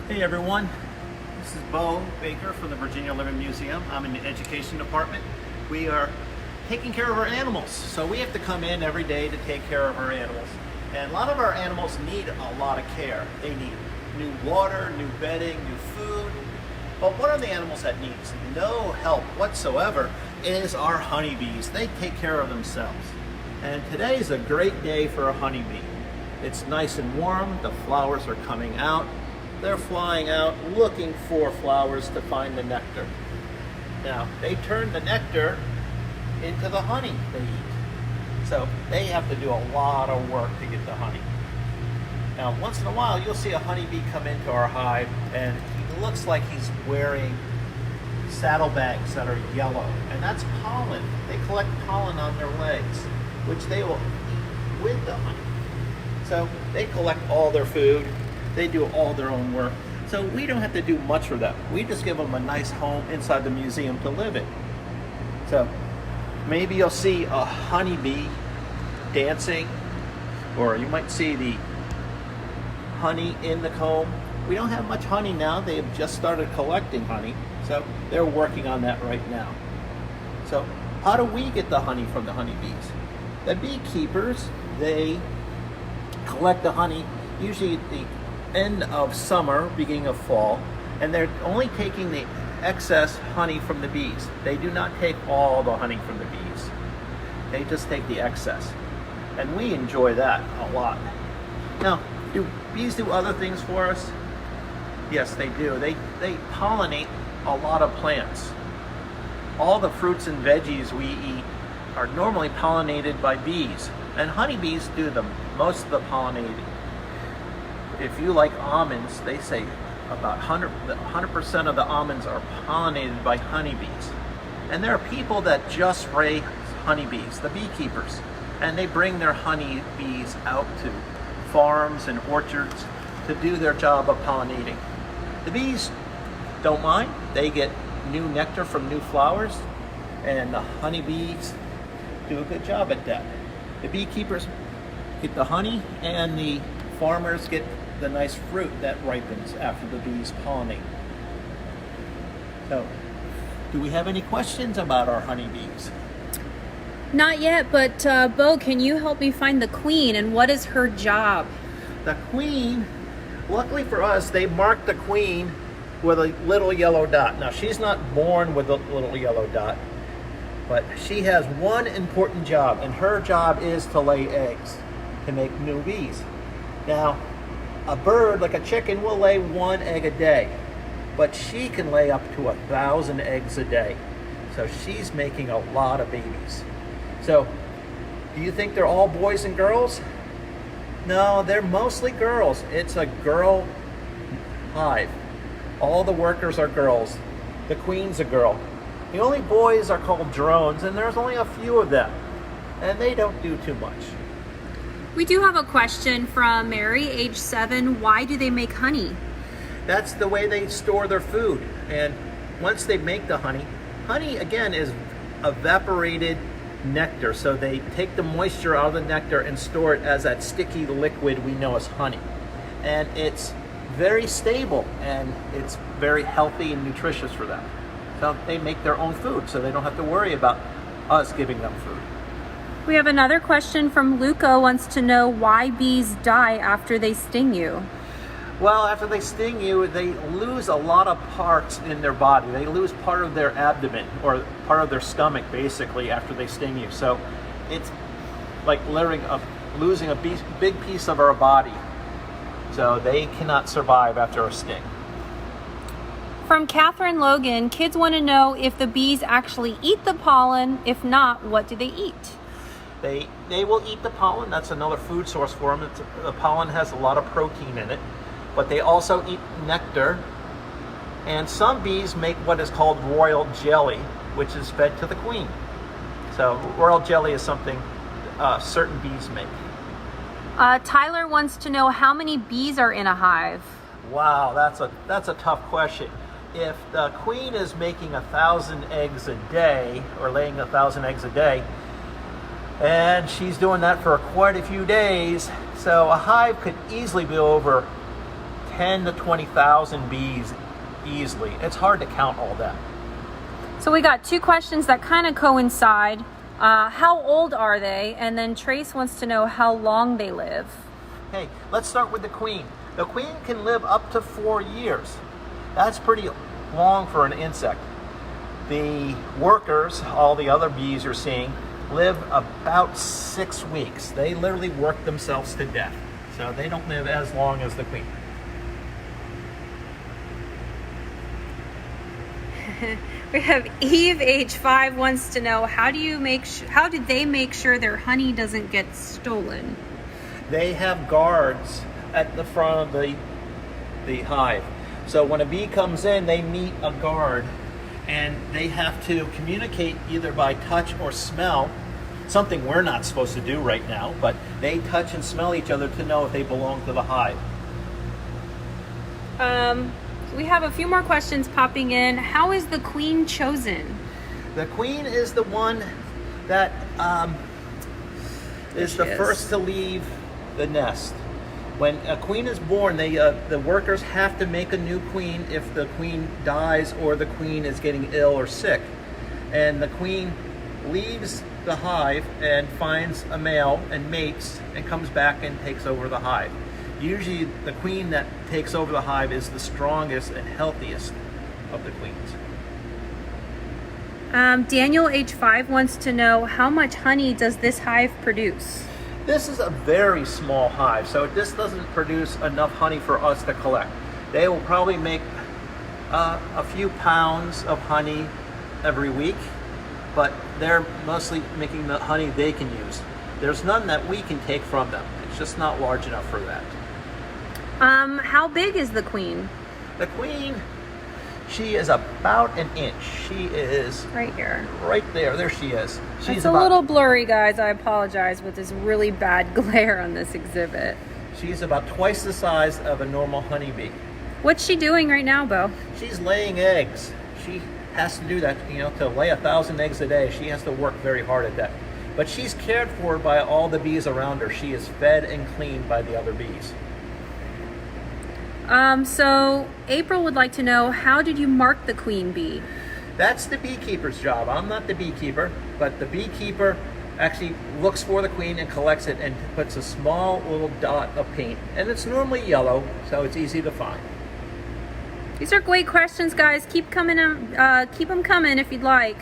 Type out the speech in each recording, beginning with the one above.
Hey everyone, this is Bo Baker from the Virginia Living Museum. I'm in the education department. We are taking care of our animals, so we have to come in every day to take care of our animals. And a lot of our animals need a lot of care. They need new water, new bedding, new food. But one of the animals that needs no help whatsoever is our honeybees. They take care of themselves. And today is a great day for a honeybee. It's nice and warm, the flowers are coming out. They're flying out looking for flowers to find the nectar. Now, they turn the nectar into the honey they eat. So they have to do a lot of work to get the honey. Now, once in a while, you'll see a honeybee come into our hive, and he looks like he's wearing saddlebags that are yellow, and that's pollen. They collect pollen on their legs, which they will eat with the honey. So they collect all their food. They do all their own work. So we don't have to do much for them. We just give them a nice home inside the museum to live in. So maybe you'll see a honeybee dancing, or you might see the honey in the comb. We don't have much honey now. They have just started collecting honey. So they're working on that right now. So how do we get the honey from the honeybees? The beekeepers, they collect the honey usually at the end of summer, beginning of fall, and they're only taking the excess honey from the bees. They do not take all the honey from the bees. They just take the excess. And we enjoy that a lot. Now, do bees do other things for us? Yes, they do. They pollinate a lot of plants. All the fruits and veggies we eat are normally pollinated by bees, and honeybees do most of the pollinating. If you like almonds, they say about 100% of the almonds are pollinated by honeybees. And there are people that just raise honeybees, the beekeepers, and they bring their honeybees out to farms and orchards to do their job of pollinating. The bees don't mind. They get new nectar from new flowers, and the honeybees do a good job at that. The beekeepers get the honey, and the farmers get the nice fruit that ripens after the bees pollinate. So, do we have any questions about our honeybees? Not yet, but Bo, can you help me find the queen, and what is her job? The queen, luckily for us, they marked the queen with a little yellow dot. Now, she's not born with a little yellow dot, but she has one important job, and her job is to lay eggs to make new bees. Now, a bird like a chicken will lay 1 egg a day, but she can lay up to 1,000 eggs a day. So she's making a lot of babies. So, do you think they're all boys and girls? No, they're mostly girls. It's a girl hive. All the workers are girls. The queen's a girl. The only boys are called drones, and there's only a few of them, and they don't do too much. We do have a question from Mary, age 7. Why do they make honey? That's the way they store their food. And once they make the honey, honey again is evaporated nectar. So they take the moisture out of the nectar and store it as that sticky liquid we know as honey. And it's very stable, and it's very healthy and nutritious for them. So they make their own food, so they don't have to worry about us giving them food. We have another question from Luca, wants to know why bees die after they sting you. Well, after they sting you, they lose a lot of parts in their body. They lose part of their abdomen, or part of their stomach, basically, after they sting you. So it's like losing a big piece of our body. So they cannot survive after a sting. From Catherine Logan, kids want to know if the bees actually eat the pollen. If not, what do they eat? They will eat the pollen. That's another food source for them. The pollen has a lot of protein in it, but they also eat nectar. And some bees make what is called royal jelly, which is fed to the queen. So royal jelly is something certain bees make. Tyler wants to know how many bees are in a hive. Wow, that's a tough question. If the queen is making 1,000 eggs a day, or laying 1,000 eggs a day, and she's doing that for quite a few days, so a hive could easily be over 10 to 20,000 bees easily. It's hard to count all that. So we got two questions that kind of coincide. How old are they? And then Trace wants to know how long they live. Hey, let's start with the queen. The queen can live up to 4 years. That's pretty long for an insect. The workers, all the other bees you're seeing, live about 6 weeks. They literally work themselves to death. So they don't live as long as the queen. We have Eve, age 5, wants to know how did they make sure their honey doesn't get stolen? They have guards at the front of the hive. So when a bee comes in, they meet a guard, and they have to communicate either by touch or smell, something we're not supposed to do right now, but they touch and smell each other to know if they belong to the hive. We have a few more questions popping in. How is the queen chosen? The queen is the one that is the first to leave the nest. When a queen is born, the workers have to make a new queen if the queen dies or the queen is getting ill or sick. And the queen leaves the hive and finds a male and mates and comes back and takes over the hive. Usually the queen that takes over the hive is the strongest and healthiest of the queens. Daniel, age 5, wants to know how much honey does this hive produce? This is a very small hive, so this doesn't produce enough honey for us to collect. They will probably make a few pounds of honey every week, but they're mostly making the honey they can use. There's none that we can take from them. It's just not large enough for that. How big is the queen? The queen, she is about an inch. She is right here. Right there. There she is. It's a little blurry, guys. I apologize with this really bad glare on this exhibit. She's about twice the size of a normal honeybee. What's she doing right now, Bo? She's laying eggs. She has to do that, to lay 1,000 eggs a day. She has to work very hard at that. But she's cared for by all the bees around her. She is fed and cleaned by the other bees. So April would like to know, how did you mark the queen bee? That's the beekeeper's job. I'm not the beekeeper, but the beekeeper actually looks for the queen and collects it and puts a small little dot of paint. And it's normally yellow, so it's easy to find. These are great questions, guys. Keep them coming if you'd like.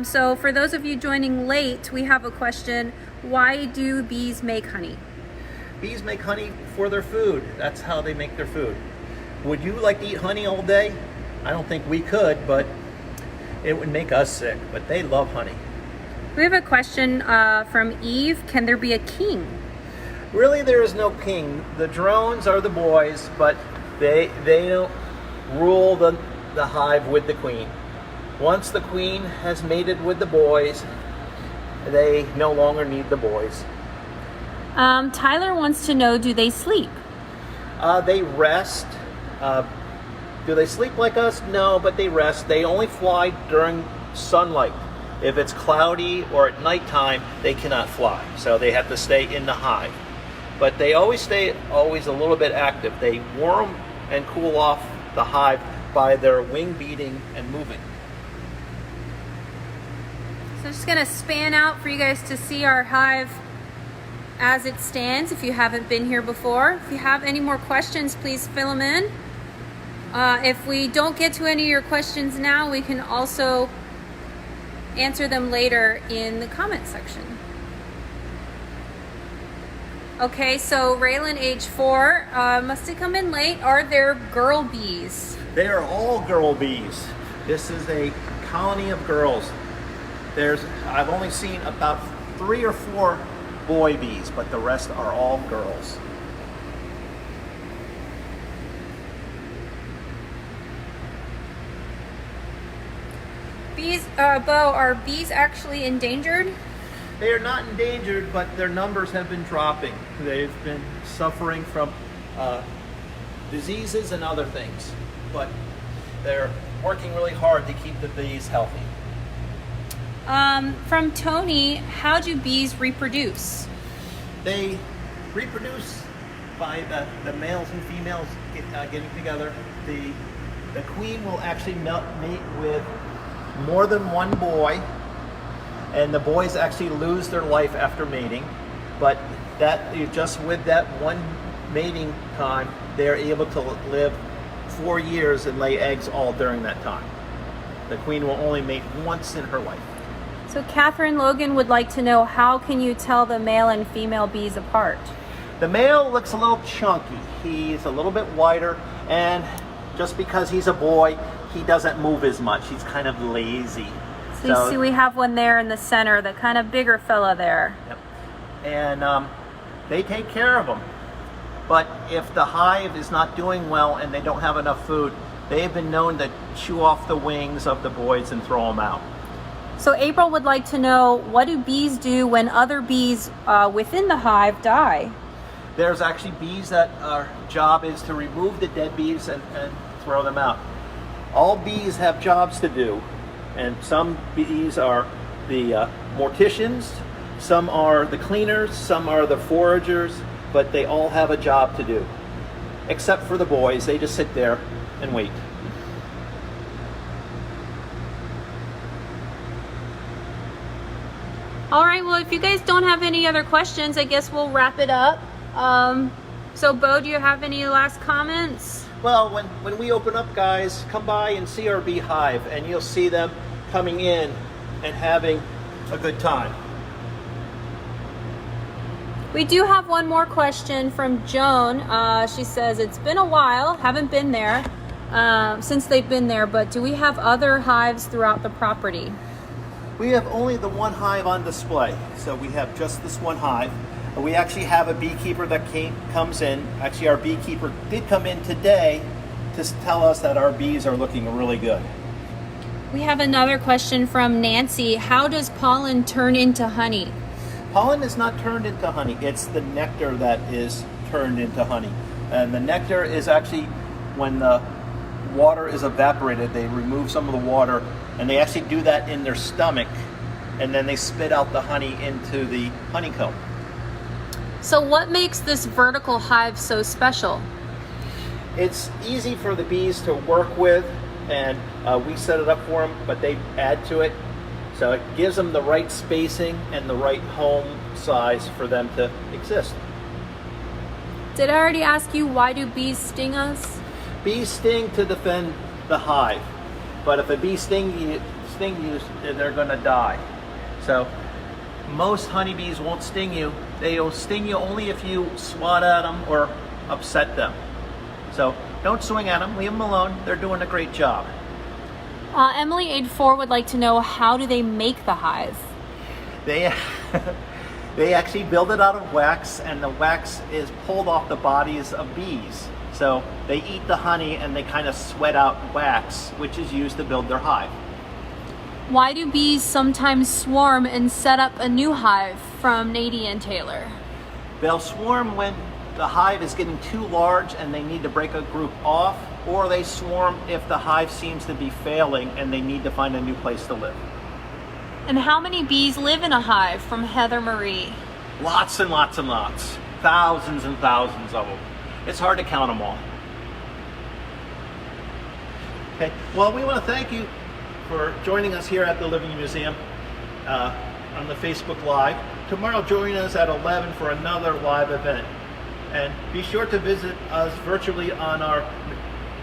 So for those of you joining late, we have a question. Why do bees make honey? Bees make honey for their food. That's how they make their food. Would you like to eat honey all day? I don't think we could, but it would make us sick. But they love honey. We have a question from Eve. Can there be a king? Really, there is no king. The drones are the boys, but they don't rule the hive with the queen. Once the queen has mated with the boys, they no longer need the boys. Tyler wants to know, do they sleep? They rest. Do they sleep like us? No, but they rest. They only fly during sunlight. If it's cloudy or at nighttime, they cannot fly. So they have to stay in the hive. But they always stay a little bit active. They warm and cool off the hive by their wing beating and moving. So I'm just going to span out for you guys to see our hive as it stands if you haven't been here before. If you have any more questions, please fill them in. If we don't get to any of your questions now, we can also answer them later in the comment section. Okay, so Raylan, age 4, must have come in late. Are there girl bees? They are all girl bees. This is a colony of girls. I've only seen about 3 or 4 boy bees, but the rest are all girls. Bees, Bo, are bees actually endangered? They are not endangered, but their numbers have been dropping. They've been suffering from diseases and other things, but they're working really hard to keep the bees healthy. From Tony, how do bees reproduce? They reproduce by the males and females getting together, the queen will actually mate with more than one boy, and the boys actually lose their life after mating. But just with that one mating time, they're able to live 4 years and lay eggs all during that time. The queen will only mate once in her life. So Catherine Logan would like to know, how can you tell the male and female bees apart? The male looks a little chunky. He's a little bit wider, and just because he's a boy, he doesn't move as much. He's kind of lazy. So you see we have one there in the center, the kind of bigger fella there. Yep. And they take care of them. But if the hive is not doing well and they don't have enough food, they've been known to chew off the wings of the boys and throw them out. So April would like to know, what do bees do when other bees within the hive die? There's actually bees that our job is to remove the dead bees and throw them out. All bees have jobs to do, and some bees are the morticians, some are the cleaners, some are the foragers, but they all have a job to do. Except for the boys, they just sit there and wait. All right, well, if you guys don't have any other questions, I guess we'll wrap it up. So Bo, do you have any last comments? Well, when we open up, guys, come by and see our beehive, and you'll see them coming in and having a good time. We do have one more question from Joan. She says, it's been a while, haven't been there since they've been there, but do we have other hives throughout the property? We have only the one hive on display, so we have just this one hive. We actually have a beekeeper that comes in. Actually, our beekeeper did come in today to tell us that our bees are looking really good. We have another question from Nancy. How does pollen turn into honey? Pollen is not turned into honey. It's the nectar that is turned into honey. And the nectar is actually, when the water is evaporated, they remove some of the water, and they actually do that in their stomach, and then they spit out the honey into the honeycomb. So what makes this vertical hive so special? It's easy for the bees to work with, and we set it up for them, but they add to it. So it gives them the right spacing and the right home size for them to exist. Did I already ask you, why do bees sting us? Bees sting to defend the hive, but if a bee stings you, they're going to die. So most honeybees won't sting you. They'll sting you only if you swat at them or upset them. So don't swing at them, leave them alone. They're doing a great job. Emily 84 would like to know, how do they make the hive? They actually build it out of wax, and the wax is pulled off the bodies of bees. So they eat the honey and they kind of sweat out wax, which is used to build their hive. Why do bees sometimes swarm and set up a new hive? From Nadine Taylor. They'll swarm when the hive is getting too large and they need to break a group off, or they swarm if the hive seems to be failing and they need to find a new place to live. And how many bees live in a hive? From Heather Marie. Lots and lots and lots. Thousands and thousands of them. It's hard to count them all. Okay, well, we want to thank you for joining us here at the Living Museum on the Facebook Live. Tomorrow, join us at 11 for another live event. And be sure to visit us virtually on our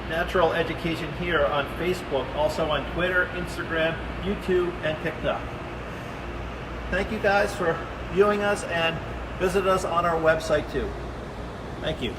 Natural Education here on Facebook, also on Twitter, Instagram, YouTube, and TikTok. Thank you guys for viewing us, and visit us on our website too. Thank you.